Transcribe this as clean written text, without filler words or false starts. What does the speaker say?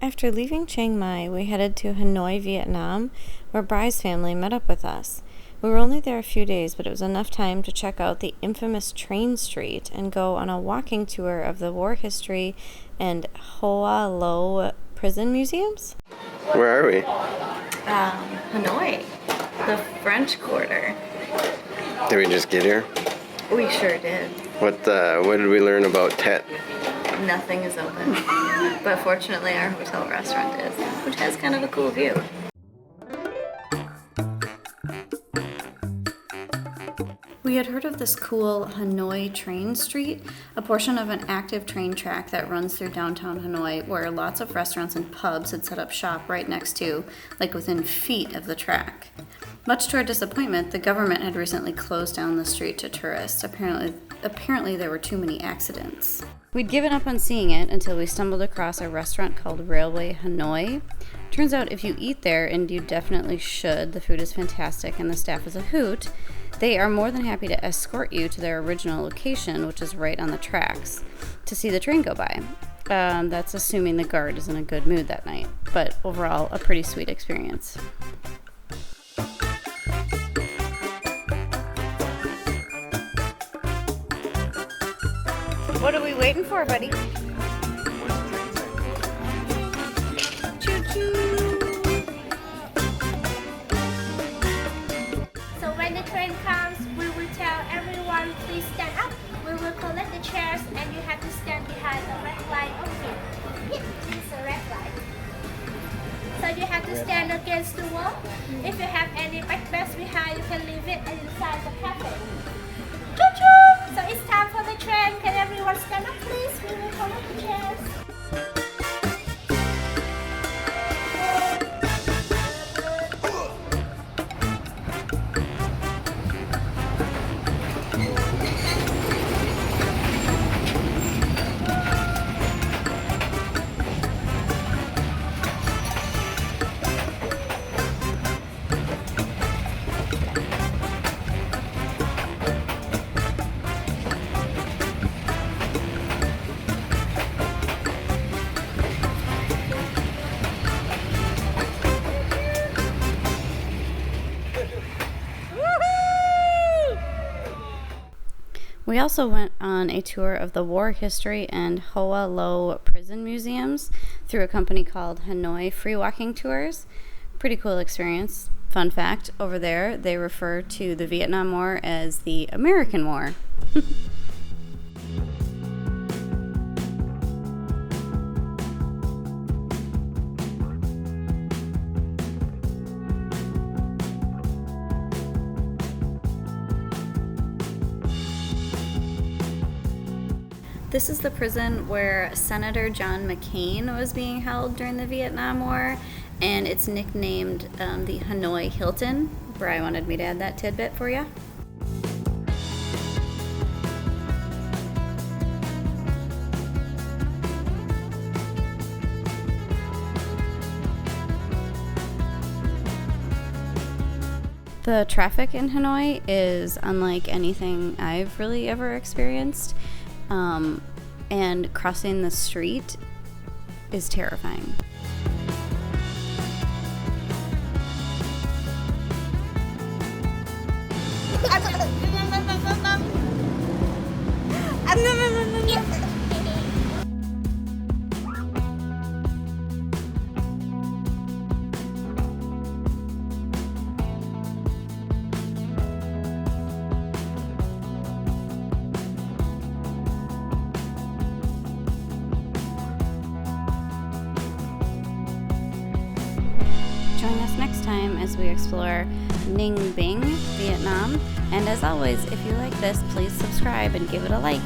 After leaving Chiang Mai, we headed to Hanoi, Vietnam, where Brye's family met up with us. We were only there a few days, but it was enough time to check out the infamous train street and go on a walking tour of the war history and Hoa Lo prison museums. Where are we? Hanoi, the French Quarter. Did we just get here? We sure did. What did we learn about Tet? Nothing is open, but fortunately our hotel restaurant is, which has kind of a cool view. We had heard of this cool Hanoi train street, a portion of an active train track that runs through downtown Hanoi, where lots of restaurants and pubs had set up shop right next to, like within feet of the track. Much to our disappointment, the government had recently closed down the street to tourists. Apparently there were too many accidents. We'd given up on seeing it until we stumbled across a restaurant called Railway Hanoi. Turns out if you eat there, and you definitely should, the food is fantastic and the staff is a hoot, they are more than happy to escort you to their original location, which is right on the tracks, to see the train go by. That's assuming the guard is in a good mood that night, but overall, a pretty sweet experience. What are we waiting for, buddy? Choo-choo! So when the train comes, we will tell everyone, please stand up. We will collect the chairs and you have to stand behind the red light only. It's a red light. So you have to stand against the wall. If you have any backpacks behind, you can leave it inside the cafe. Choo-choo! So it's time for the train. Can everyone stand up, please? We will collect the chairs. We also went on a tour of the war history and Hoa Lo prison museums through a company called Hanoi Free Walking Tours. Pretty cool experience. Fun fact, over there they refer to the Vietnam War as the American War. This is the prison where Senator John McCain was being held during the Vietnam War, and it's nicknamed the Hanoi Hilton. Brye wanted me to add that tidbit for you. The traffic in Hanoi is unlike anything I've really ever experienced. And crossing the street is terrifying. Join us next time as we explore Ninh Binh, Vietnam. And as always, if you like this, please subscribe and give it a like.